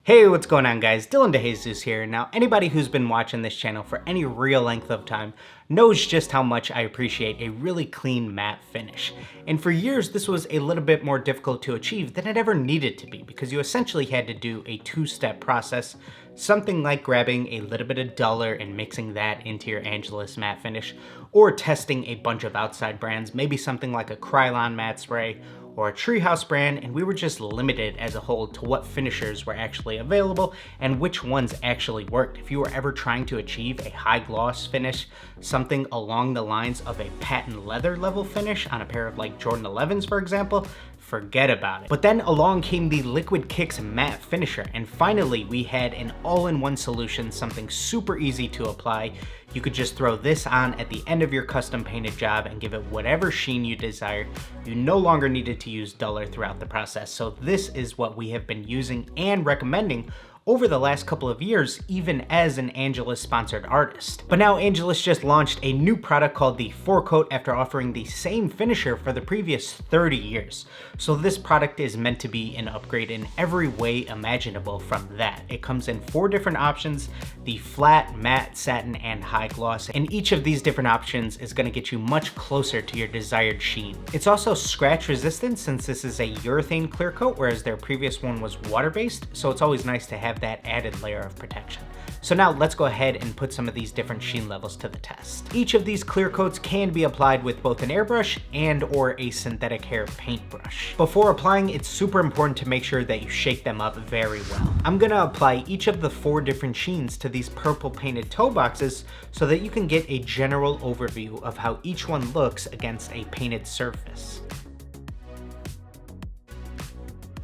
Hey, what's going on guys? DeJesus here. Now, anybody who's been watching this channel for any real length of time knows just how much I appreciate a really clean matte finish. And for years, this was a little bit more difficult to achieve than it ever needed to be because you essentially had to do a two-step process, something like grabbing a little bit of duller and mixing that into your Angelus matte finish, or testing a bunch of outside brands, maybe something like a Krylon matte spray, or a Treehouse brand, and we were just limited as a whole to what finishers were actually available and which ones actually worked. If you were ever trying to achieve a high gloss finish, something along the lines of a patent leather level finish on a pair of like Jordan 11s, for example, forget about it. But then along came the Liquid Kicks matte finisher, and finally we had an all-in-one solution, something super easy to apply. You could just throw this on at the end of your custom painted job and give it whatever sheen you desired. You no longer needed to use duller throughout the process. So this is what we have been using and recommending over the last couple of years, even as an Angelus sponsored artist. But now Angelus just launched a new product called the 4-Coat after offering the same finisher for the previous 30 years. So this product is meant to be an upgrade in every way imaginable from that. It comes in 4 different options: the flat, matte, satin, and high gloss. And each of these different options is gonna get you much closer to your desired sheen. It's also scratch resistant since this is a urethane clear coat, whereas their previous one was water-based. So it's always nice to have that added layer of protection. So now let's go ahead and put some of these different sheen levels to the test. Each of these clear coats can be applied with both an airbrush and or a synthetic hair paintbrush. Before applying, it's super important to make sure that you shake them up very well. I'm gonna apply each of the 4 different sheens to these purple painted toe boxes so that you can get a general overview of how each one looks against a painted surface.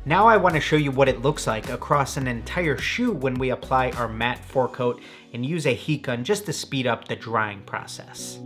Now I want to show you what it looks like across an entire shoe when we apply our matte 4-Coat and use a heat gun just to speed up the drying process.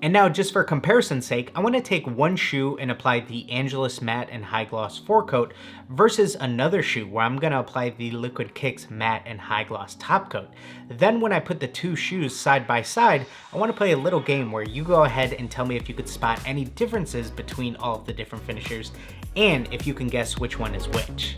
And now, just for comparison's sake, I want to take one shoe and apply the Angelus matte and high gloss 4-Coat versus another shoe where I'm going to apply the Liquid Kicks matte and high gloss top coat. Then when I put the 2 shoes side by side, I want to play a little game where you go ahead and tell me if you could spot any differences between all of the different finishers and if you can guess which one is which.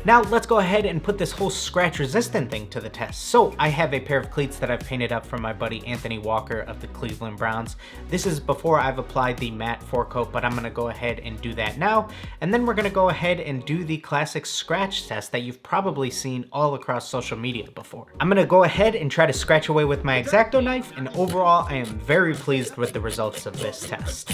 Now let's go ahead and put this whole scratch resistant thing to the test. So I have a pair of cleats that I've painted up for my buddy Anthony Walker of the Cleveland Browns. This is before I've applied the matte 4-Coat, but I'm gonna go ahead and do that now. And then we're gonna go ahead and do the classic scratch test that you've probably seen all across social media before. I'm gonna go ahead and try to scratch away with my X-Acto knife, and overall I am very pleased with the results of this test.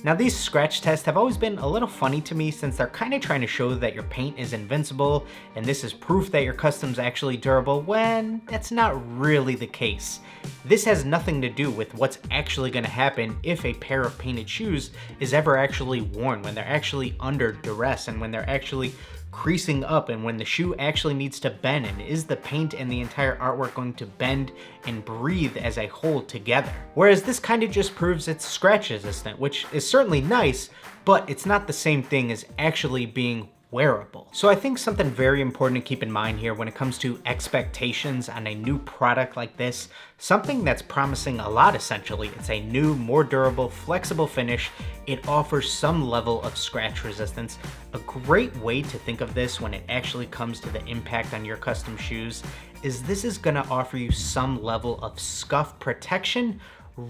Now these scratch tests have always been a little funny to me since they're kind of trying to show that your paint is invincible and this is proof that your custom's actually durable, when that's not really the case. This has nothing to do with what's actually going to happen if a pair of painted shoes is ever actually worn, when they're actually under duress and when they're actually creasing up and when the shoe actually needs to bend, and is the paint and the entire artwork going to bend and breathe as a whole together. Whereas this kind of just proves it's scratch resistant, which is certainly nice, but it's not the same thing as actually being wearable. So I think something very important to keep in mind here when it comes to expectations on a new product like this, something that's promising a lot essentially. It's a new, more durable, flexible finish. It offers some level of scratch resistance. A great way to think of this when it actually comes to the impact on your custom shoes is this is gonna offer you some level of scuff protection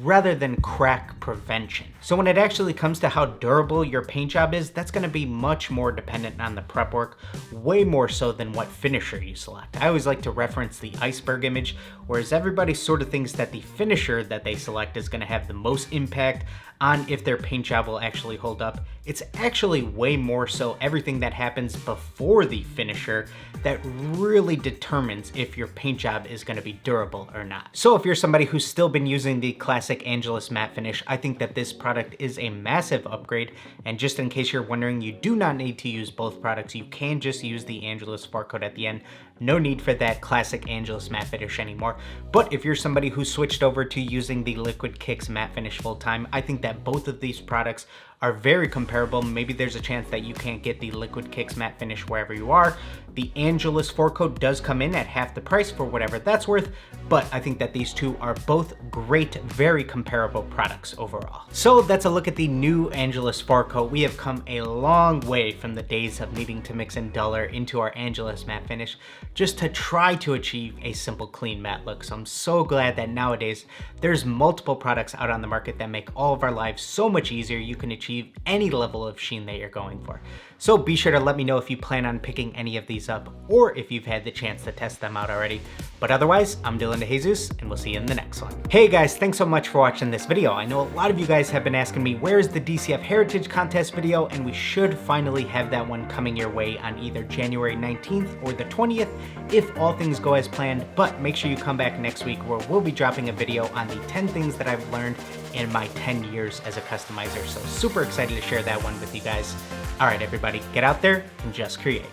rather than crack prevention. So when it actually comes to how durable your paint job is, that's gonna be much more dependent on the prep work, way more so than what finisher you select. I always like to reference the iceberg image, whereas everybody sort of thinks that the finisher that they select is gonna have the most impact on if their paint job will actually hold up. It's actually way more so everything that happens before the finisher that really determines if your paint job is gonna be durable or not. So if you're somebody who's still been using the classic classic Angelus matte finish, I think that this product is a massive upgrade. And just in case you're wondering, you do not need to use both products. You can just use the Angelus Sport Coat at the end. No need for that classic Angelus matte finish anymore. But if you're somebody who switched over to using the Liquid Kicks matte finish full time, I think that both of these products are very comparable. Maybe there's a chance that you can't get the Liquid Kicks matte finish wherever you are. The Angelus Sport Coat does come in at half the price for whatever that's worth, but I think that these two are both great, very comparable products overall. So that's a look at the new Angelus Sport Coat. We have come a long way from the days of needing to mix in duller into our Angelus matte finish just to try to achieve a simple clean matte look. So I'm so glad that nowadays there's multiple products out on the market that make all of our lives so much easier. You can achieve any level of sheen that you're going for. So be sure to let me know if you plan on picking any of these up or if you've had the chance to test them out already. But otherwise, I'm DeJesus and we'll see you in the next one. Hey guys, thanks so much for watching this video. I know a lot of you guys have been asking me, where's the DCF Heritage Contest video? And we should finally have that one coming your way on either January 19th or the 20th if all things go as planned. But make sure you come back next week where we'll be dropping a video on the 10 things that I've learned in my 10 years as a customizer. So super excited to share that one with you guys. All right, everybody, get out there and just create.